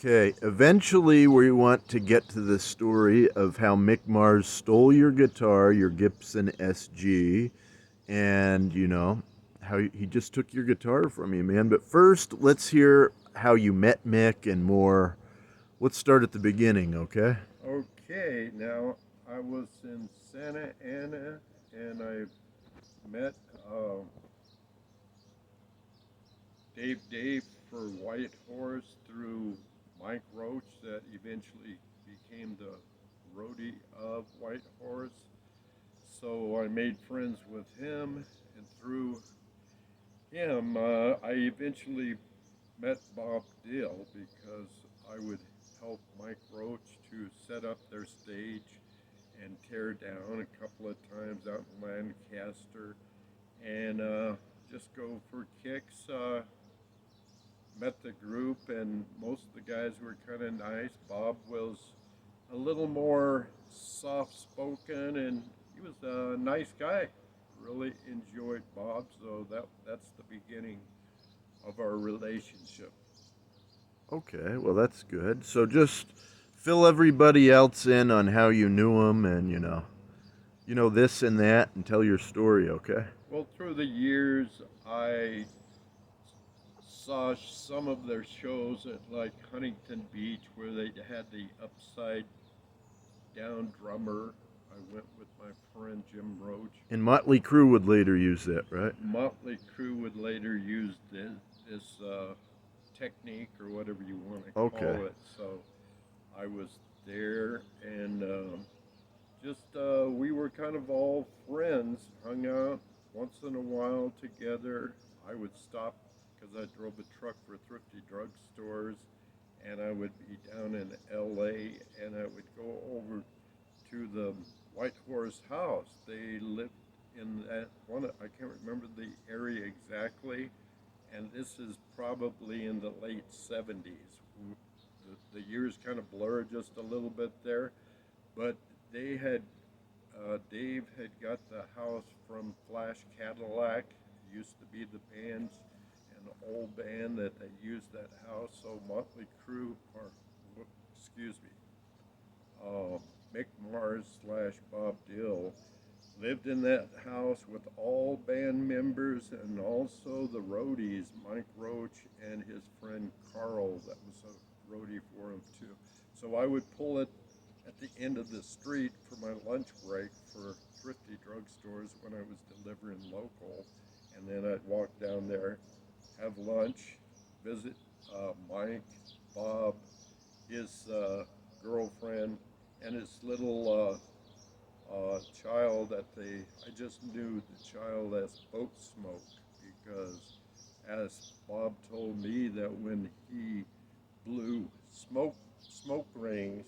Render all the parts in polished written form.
Okay, eventually we want to get to the story of how Mick Mars stole your guitar, your Gibson SG, and, how he just took your guitar from you, man. But first, let's hear how you met Mick and more. Let's start at the beginning, okay? Okay, now I was in Santa Ana and I met Dave for White Horse through Mike Roach, that eventually became the roadie of White Horse. So I made friends with him, and through him, I eventually met Bob Dill because I would help Mike Roach to set up their stage and tear down a couple of times out in Lancaster and just go for kicks. Met the group, and most of the guys were kind of nice. Bob was a little more soft spoken, and he was a nice guy. Really enjoyed Bob, so that's the beginning of our relationship. Okay, well, that's good. So just fill everybody else in on how you knew him and, this and that and tell your story, okay? Well, through the years, I saw some of their shows at like Huntington Beach where they had the upside down drummer. I went with my friend Jim Roach. And Motley Crue would later use that, right? Motley Crue would later use this technique or whatever you want to Okay. call it. So I was there, and we were kind of all friends, hung out once in a while together. I would stop because I drove a truck for thrifty drugstores, and I would be down in LA, and I would go over to the White Horse House. They lived in that one, I can't remember the area exactly, and this is probably in the late 70s. The years kind of blur just a little bit there, but they had Dave had got the house from Flash Cadillac. It used to be the band's an old band that they used that house. So Motley Crue, or excuse me, Mick Mars slash Bob Dill lived in that house with all band members and also the roadies, Mike Roach and his friend Carl, that was a roadie for him too. So I would pull it at the end of the street for my lunch break for thrifty drugstores when I was delivering local, and then I'd walk down there, have lunch, visit Mike, Bob, his girlfriend, and his little child that I just knew the child as Boat Smoke, because as Bob told me that when he blew smoke rings,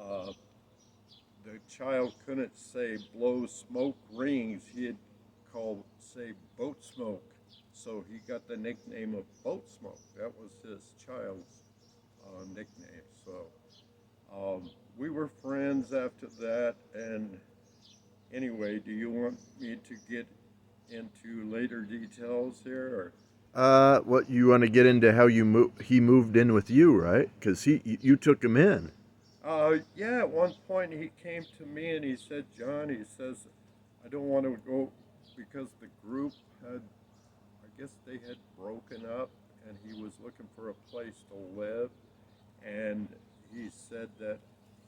uh, the child couldn't say blow smoke rings. He'd say boat smoke. So he got the nickname of Boat Smoke. That was his child's nickname. So we were friends after that. And anyway, do you want me to get into later details here? Or? What you want to get into how he moved in with you, right? Because you took him in. Yeah, at one point he came to me and he said, John, he says, I don't want to go because the group had, I guess they had broken up, and he was looking for a place to live. And he said that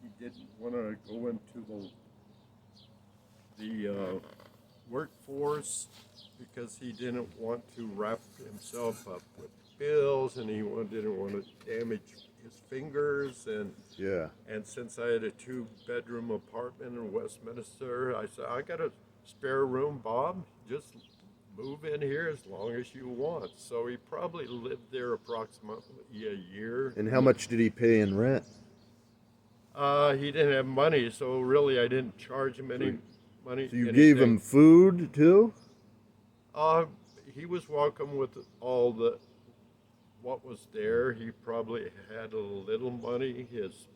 he didn't want to go into the workforce because he didn't want to wrap himself up with bills, and he didn't want to damage his fingers. And Yeah. and since I had a two-bedroom apartment in Westminster, I said, I got a spare room, Bob. Just move in here as long as you want. So he probably lived there approximately a year. And how much did he pay in rent? He didn't have money, so really I didn't charge him any money. So you gave anything. him food too? Uh, he was welcome with all the what was there. He probably had a little money. His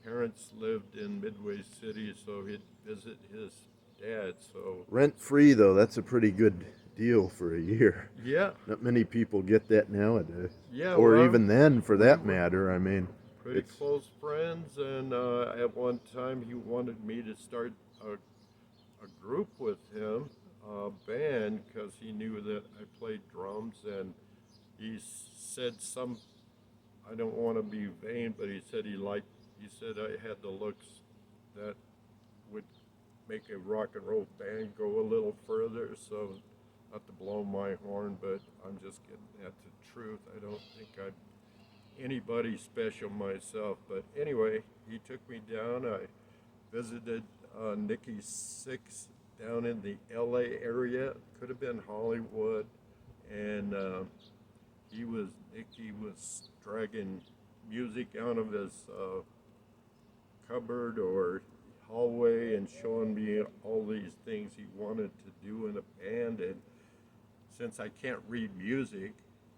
parents lived in Midway City, so he'd visit his dad. So Rent free though, that's a pretty good deal for a year. Yeah, Not many people get that nowadays. yeah. Or Well, even then, for we that were matter. I mean, pretty it's close friends, and at one time he wanted me to start a group with him, a band, because he knew that I played drums, and he said some. I don't want to be vain, but he said he liked. He said I had the looks that would make a rock and roll band go a little further. So, not to blow my horn, but I'm just getting at the truth. I don't think I'm anybody special myself. But anyway, he took me down. I visited Nikki Six down in the LA area. Could have been Hollywood. And Nicky was dragging music out of his cupboard or hallway and showing me all these things he wanted to do in a band. And since I can't read music,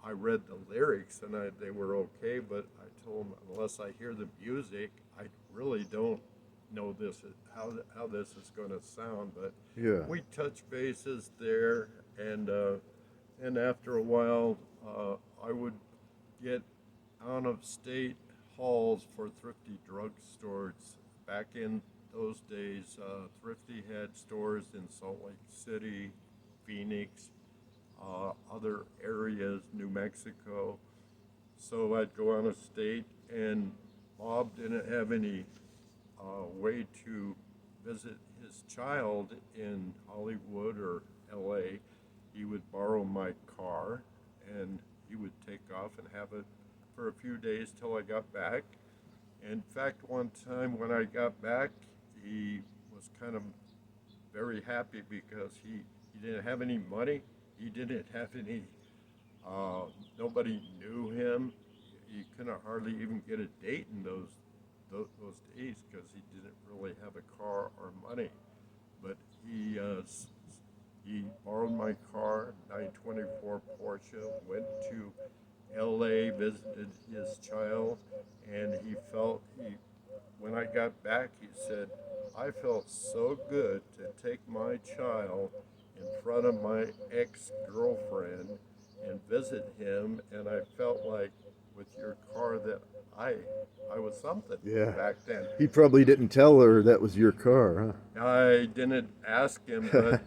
I read the lyrics and they were okay, but I told him unless I hear the music, I really don't know how this is going to sound. But yeah. we touched bases there, and after a while, I would get out of state hauls for thrifty drugstores. Back in those days, Thrifty had stores in Salt Lake City, Phoenix, other areas, New Mexico. So I'd go out of state, and Bob didn't have any way to visit his child in Hollywood or LA. He would borrow my car, and he would take off and have it for a few days till I got back. In fact, one time when I got back, he was kind of very happy because he didn't have any money. He didn't have any, nobody knew him. He couldn't hardly even get a date in those days because he didn't really have a car or money. But he borrowed my car, 924 Porsche, went to LA, visited his child, and when I got back, he said, I felt so good to take my child in front of my ex-girlfriend and visit him, and I felt like with your car that I was something Yeah. back then. He probably didn't tell her that was your car, I didn't ask him, but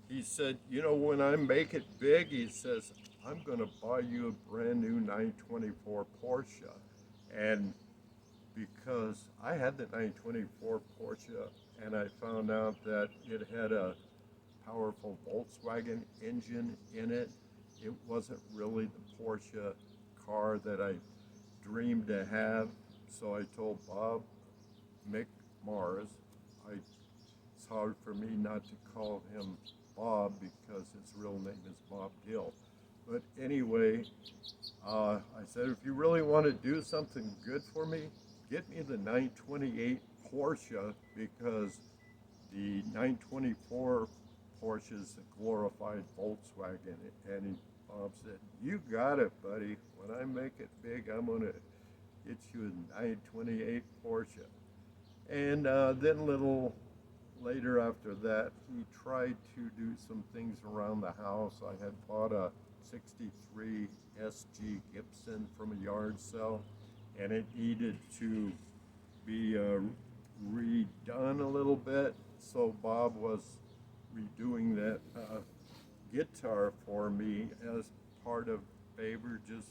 he said, when I make it big, he says, I'm going to buy you a brand new 924 Porsche. And because I had the 924 Porsche, and I found out that it had a powerful Volkswagen engine in it, it wasn't really the Porsche car that I dreamed to have. So I told Bob, Mick Mars, it's hard for me not to call him Bob because his real name is Bob Gill. But anyway, I said, if you really want to do something good for me, get me the 928 Porsche, because the 924 Porsche is a glorified Volkswagen. And Bob said, you got it, buddy. When I make it big, I'm going to get you a 928 Porsche. And then a little later after that, he tried to do some things around the house. I had bought a 63 SG Gibson from a yard sale, and it needed to be redone a little bit. So Bob was redoing that guitar for me as part of favor, just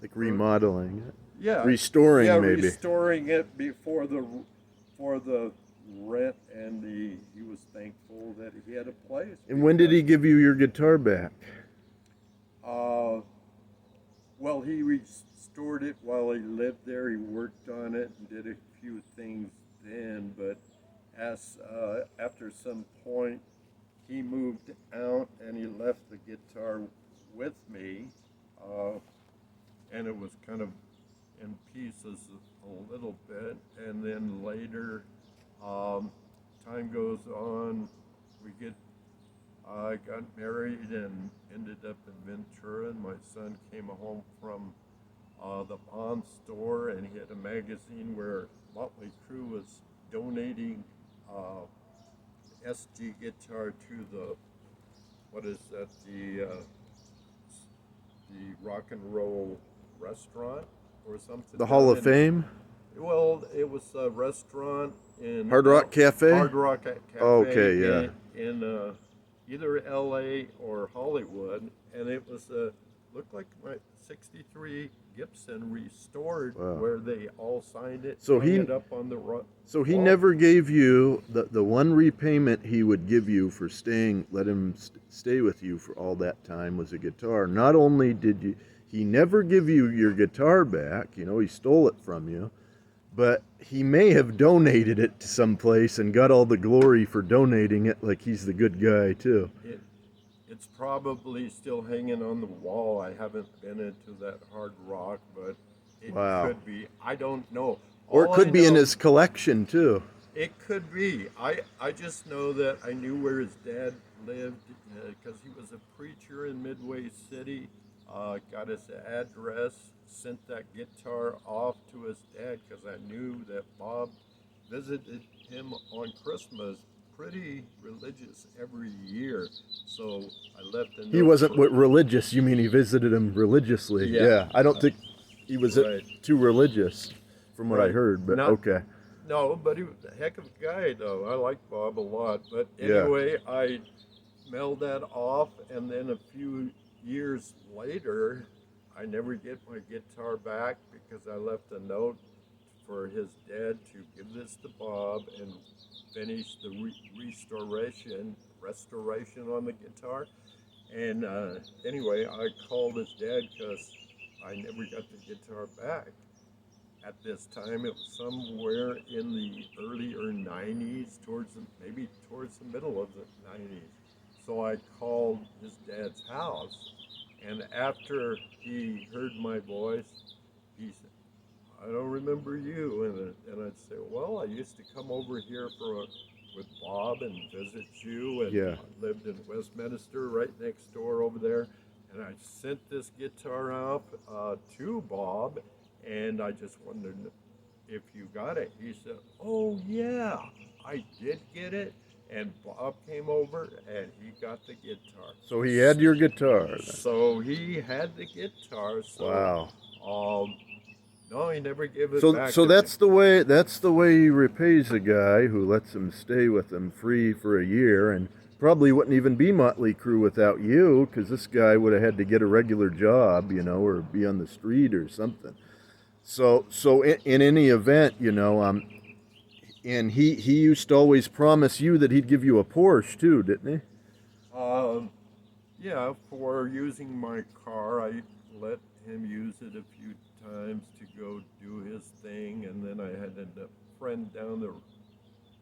like remodeling it. yeah, Restoring, yeah, maybe. restoring it before for the rent, and he was thankful that he had a place. And when did he give you your guitar back? Well, he restored it while he lived there. He worked on it and did a few things then, but after some point, he moved out and he left the guitar with me, and it was kind of in pieces a little bit. And then later, time goes on, I got married and ended up in Ventura, and my son came home from the pawn store, and he had a magazine where Motley Crue was donating SG guitar to the what is that, the rock and roll restaurant or something The Hall down of Fame? well, it was a restaurant in Hard Rock Cafe? Hard Rock Cafe Okay, yeah. in either L.A. or Hollywood, and it was looked like my '63 Gibson restored, Wow. where they all signed it, So hung he- it up on the So he wall. never gave you the one repayment he would give you for staying, let him stay with you for all that time was a guitar. Not only did he never give you your guitar back, you know, he stole it from you, but he may have donated it to some place and got all the glory for donating it, like he's the good guy too. It's probably still hanging on the wall. I haven't been into that Hard Rock, but it Wow. could be. I don't know. Or it All could I be in know- his collection too. It could be. I just know that I knew where his dad lived because he was a preacher in Midway City. Got his address, sent that guitar off to his dad because I knew that Bob visited him on Christmas. Pretty religious every year, so I left a note. He wasn't for- religious. You mean he visited him religiously? Yeah. I don't think he was Right. too religious, from what I Right. heard. But Not- okay. No, but he was a heck of a guy, though. I like Bob a lot. But Yeah. anyway, I mailed that off, and then a few years later, I never get my guitar back because I left a note for his dad to give this to Bob and finish the restoration on the guitar. And anyway, I called his dad because I never got the guitar back. At this time, it was somewhere in the earlier '90s, maybe towards the middle of the '90s. So I called his dad's house, and after he heard my voice, he said, "I don't remember you." And I'd say, "Well, I used to come over here with Bob and visit you, and Yeah. I lived in Westminster, right next door over there." And I sent this guitar off to Bob, and I just wondered if you got it. He said, "Oh yeah, I did get it." And Bob came over and he got the guitar. So he had your guitar. Then. So he had the guitar. So, Wow. no, he never gave it So back. so to me. that's the way he repays a guy who lets him stay with him free for a year, and probably wouldn't even be Motley Crue without you, because this guy would have had to get a regular job, you know, or be on the street or something. So in any event, you know, and he used to always promise you that he'd give you a Porsche too, didn't he? Yeah, for using my car, I let him use it a few times to go do his thing, and then I had a friend down the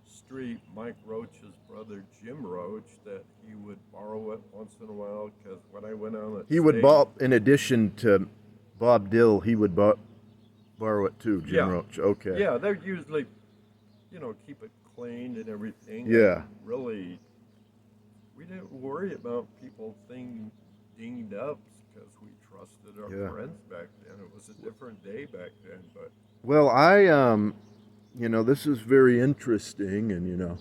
street, Mike Roach's brother, Jim Roach, that he would borrow it once in a while, because when I went on He would in addition to Bob Dill, he would borrow it too, Jim Yeah. Roach. Okay. Yeah, they're usually, keep it cleaned and everything. Yeah. And really, we didn't worry about people dinged up because we trusted our Yeah. friends back then. It was a different day back then, but Well, this is very interesting, and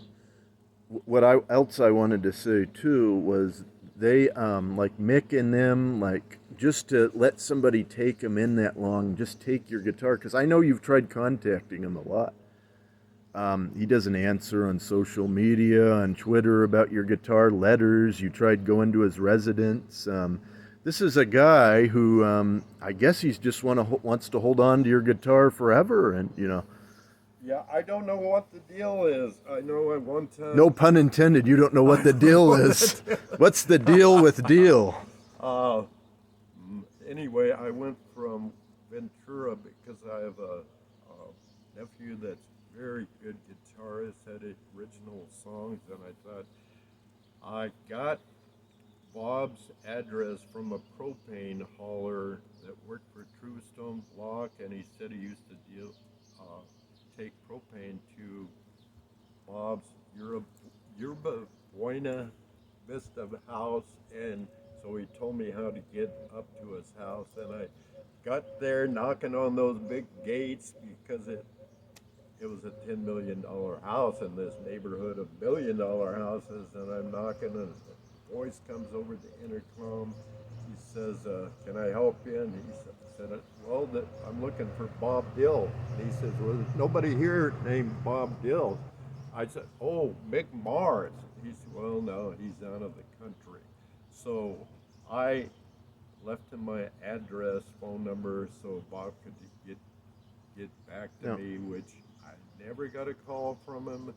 what else I wanted to say too was they like Mick and them, like, just to let somebody take them in that long, just take your guitar, because I know you've tried contacting him a lot. He doesn't answer on social media, on Twitter about your guitar, letters. You tried going to his residence. This is a guy who I guess he's just wants to hold on to your guitar forever, and yeah, I don't know what the deal is. I know at one time. no pun intended. You don't know what the deal is. What's the deal with deal? Anyway, I went from Ventura because I have a nephew that's very good guitarist, had original songs, and I thought I got Bob's address from a propane hauler that worked for True Stone Block, and he said he used to take propane to Bob's Yerba Buena Vista house, and so he told me how to get up to his house, and I got there knocking on those big gates because it was a $10 million house in this neighborhood of $1 billion houses, and I'm knocking, and voice comes over the intercom. He says, "Can I help you?" And he said, "Well, I'm looking for Bob Dill." And he says, "Well, there's nobody here named Bob Dill." I said, "Oh, Mick Mars." He said, "Well, no, he's out of the country." So I left him my address, phone number, so Bob could get back to me, which I never got a call from him.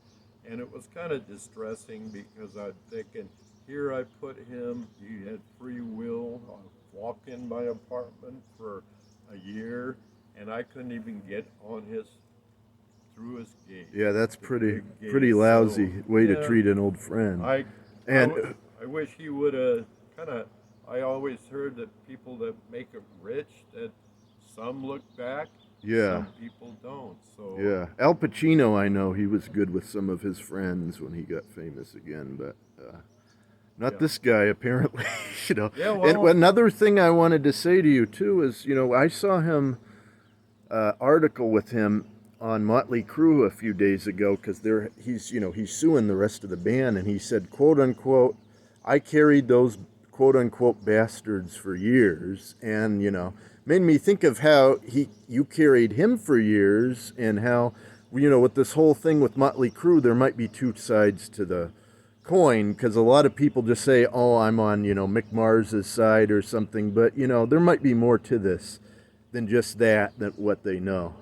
And it was kind of distressing because I'm thinking, here I put him, he had free will, walk in my apartment for a year, and I couldn't even get on through his gate. Yeah, that's pretty lousy way to treat an old friend. I wish he would have I always heard that people that make it rich, that some look back, some people don't. So yeah, Al Pacino, I know he was good with some of his friends when he got famous again, but not this guy apparently. You know. Yeah, And another thing I wanted to say to you too is, I saw him article with him on Motley Crue a few days ago because he's suing the rest of the band, and he said, quote unquote, "I carried those quote unquote bastards for years," and made me think of how you carried him for years, and how with this whole thing with Motley Crue, there might be two sides to the coin, because a lot of people just say, "Oh, I'm on Mick Mars's side" or something, but there might be more to this than just than what they know.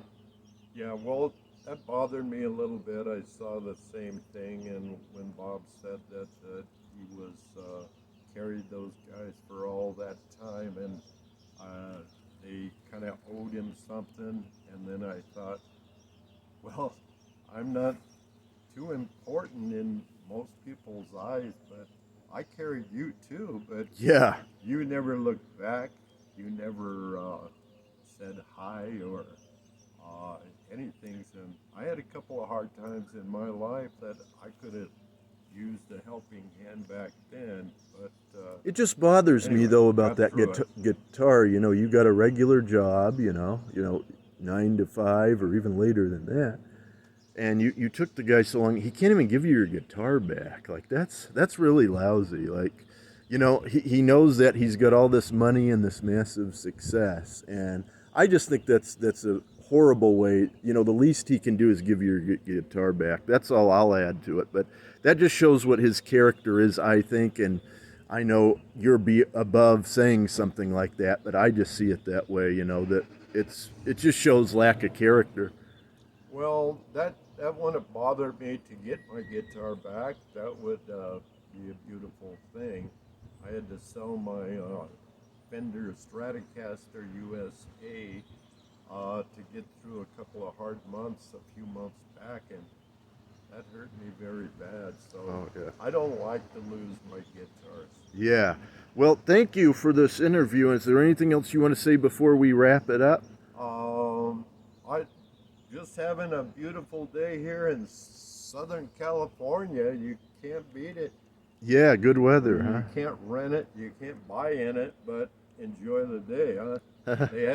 Yeah, well, that bothered me a little bit. I saw the same thing, and when Bob said that he was carried those guys for all that time, and they kind of owed him something, and then I thought, well, I'm not too important in most people's eyes, but I carried you too, but Yeah. you never looked back, you never said hi or anything. And I had a couple of hard times in my life that I could have used a helping hand back then, but it just bothers me though about that guitar. You got a regular job, 9 to 5 or even later than that, and you took the guy so long. He can't even give you your guitar back. Like that's really lousy. Like, he knows that he's got all this money and this massive success, and I just think that's a horrible way. The least he can do is give you your guitar back. That's all I'll add to it. But that just shows what his character is, I think. And I know you're above saying something like that, but I just see it that way. That it just shows lack of character. Well, that wouldn't have bothered me to get my guitar back. That would be a beautiful thing. I had to sell my Fender Stratocaster USA to get through a couple of hard months a few months back, and that hurt me very bad. So I don't like to lose my guitars. Yeah. Well, thank you for this interview. Is there anything else you want to say before we wrap it up? I just having a beautiful day here in Southern California. You can't beat it. Yeah, good weather, huh? You can't rent it, you can't buy in it, but enjoy the day, huh? They